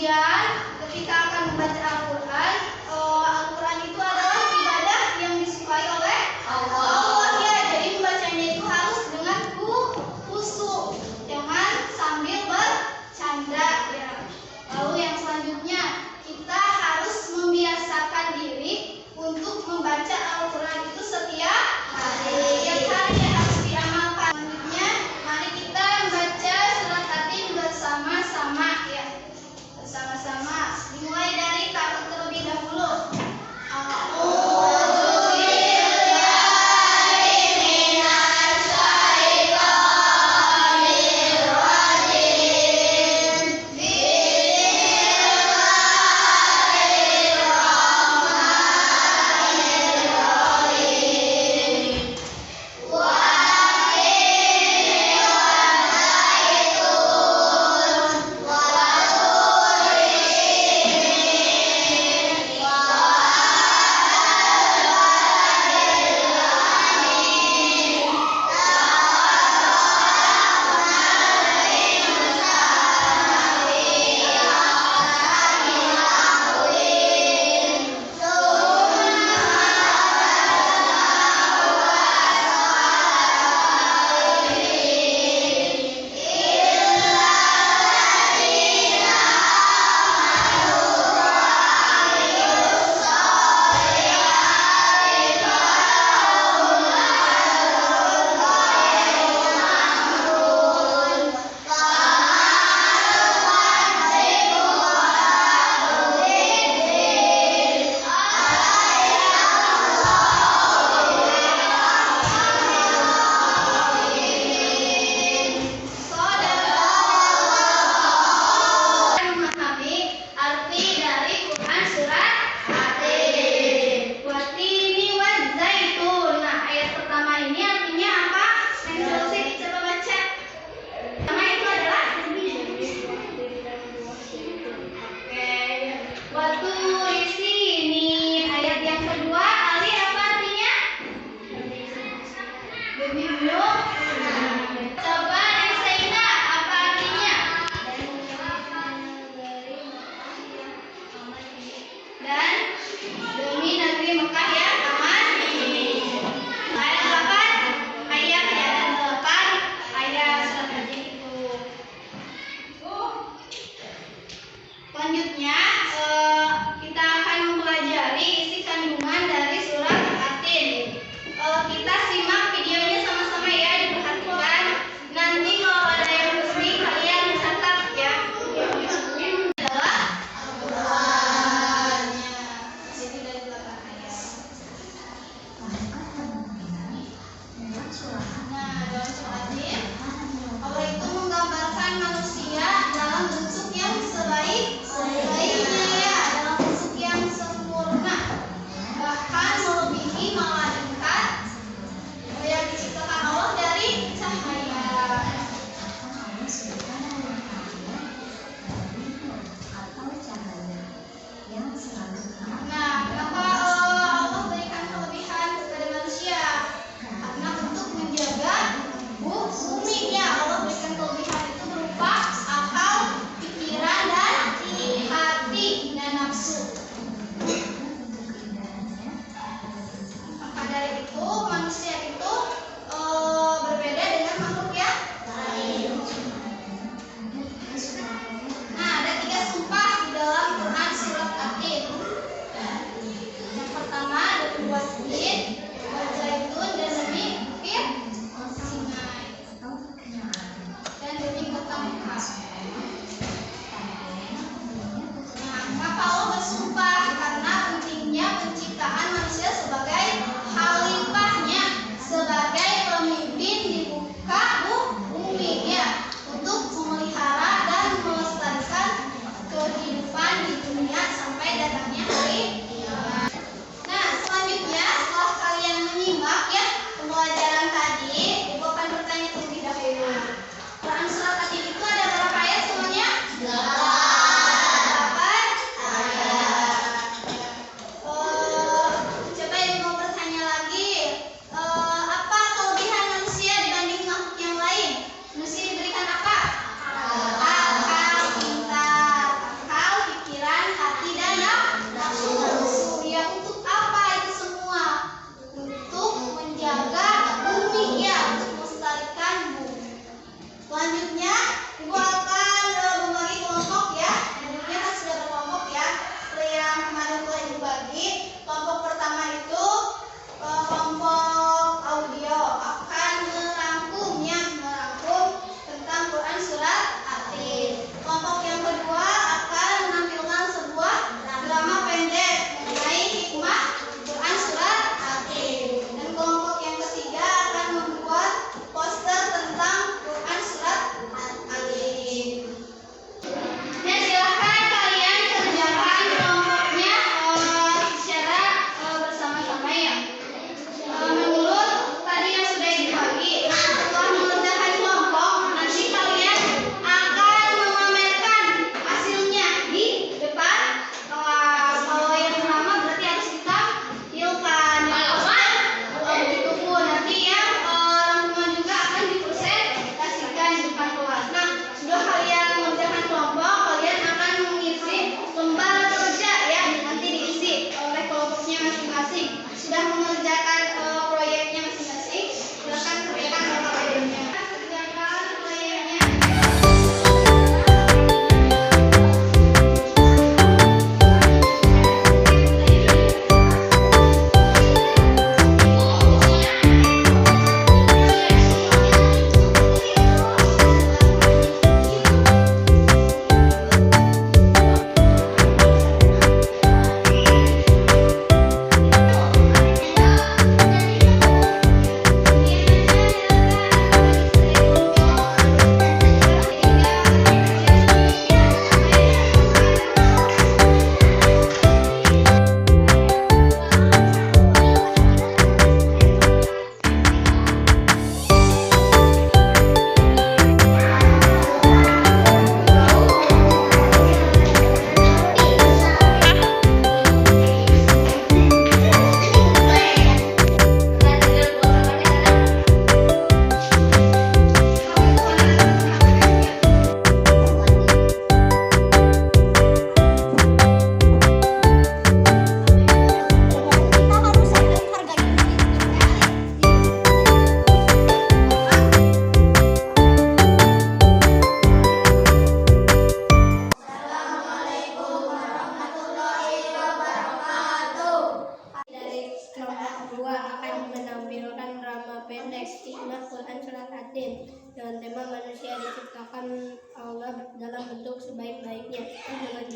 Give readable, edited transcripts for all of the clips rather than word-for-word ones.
Kemudian ketika akan membaca Al-Quran, Al-Quran itu adalah ibadah yang disukai oleh Allah ya. Jadi membacanya itu harus dengan khusyuk, jangan sambil bercanda ya. Lalu yang selanjutnya, kita harus membiasakan diri untuk membaca Al-Quran itu setiap hari. Setiap hari harus diamalkan. Selanjutnya, mari kita membaca surat Yasin bersama-sama ya. Bersama-sama. Dimulai dari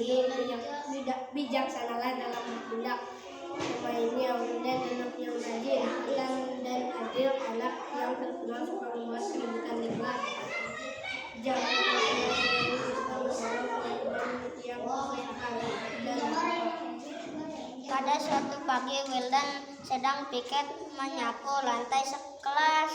rajin, bijaksanalah dalam bertindak. Pemainnya dan anak yang rajin, dan adil, anak yang terkenal suka membuat keributan di kelas. Jangan yang Pada suatu pagi, Wildan sedang piket menyapu lantai sekelas.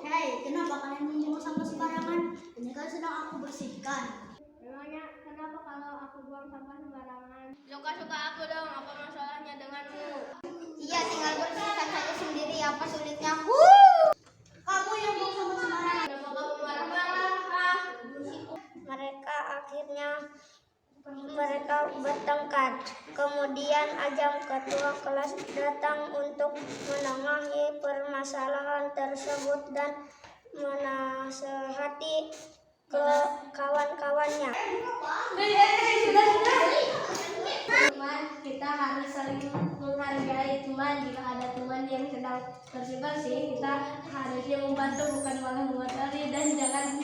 Hei, kenapa kalian membuang sampah sembarangan? Ini kan sedang aku bersihkan. Memangnya kenapa kalau aku buang sampah sembarangan? Suka-suka aku dong, apa masalahnya denganmu? Ia tinggal bersihkan saja sendiri, apa sulitnya? Kamu yang buang sampah sembarangan. Kenapa kamu marah-marah? Mereka bertengkar. Kemudian Ajang ketua kelas datang untuk menengahi permasalahan tersebut dan menasehati ke kawan-kawannya. Teman, kita harus saling menghargai teman. Jika ada teman yang sedang bersih-bersih, kita harusnya membantu, bukan malah mengotori. Dan jangan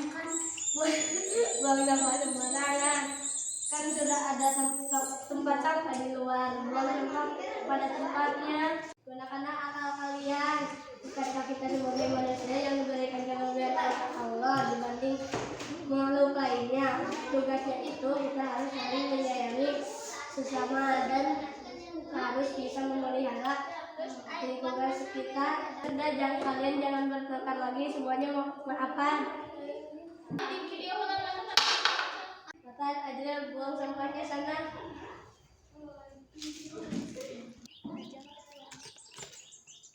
buang sampah sembarangan. Kan sudah ada tempat sampah di luar. Buang sampah pada tempatnya. Gunakanlah akal kalian. Bukankah kita sebagai manusia yang diberikan kelebihan oleh Allah dibanding makhluk lainnya? Tugasnya itu kita harus saling menyayangi sesama dan harus bisa memelihara lingkungan sekitar. Sudah, jangan bertengkar lagi, semuanya maafkan. Makan aja, buang sampahnya sana.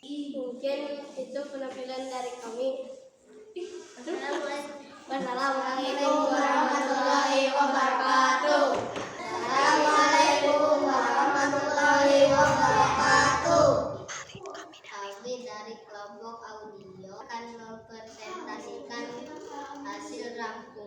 Mungkin itu penampilan dari kami. Wassalamualaikum warahmatullahi wabarakatuh. Assalamualaikum warahmatullahi wabarakatuh. Kami dari kelompok audio akan mempresentasikan hasil rangkuman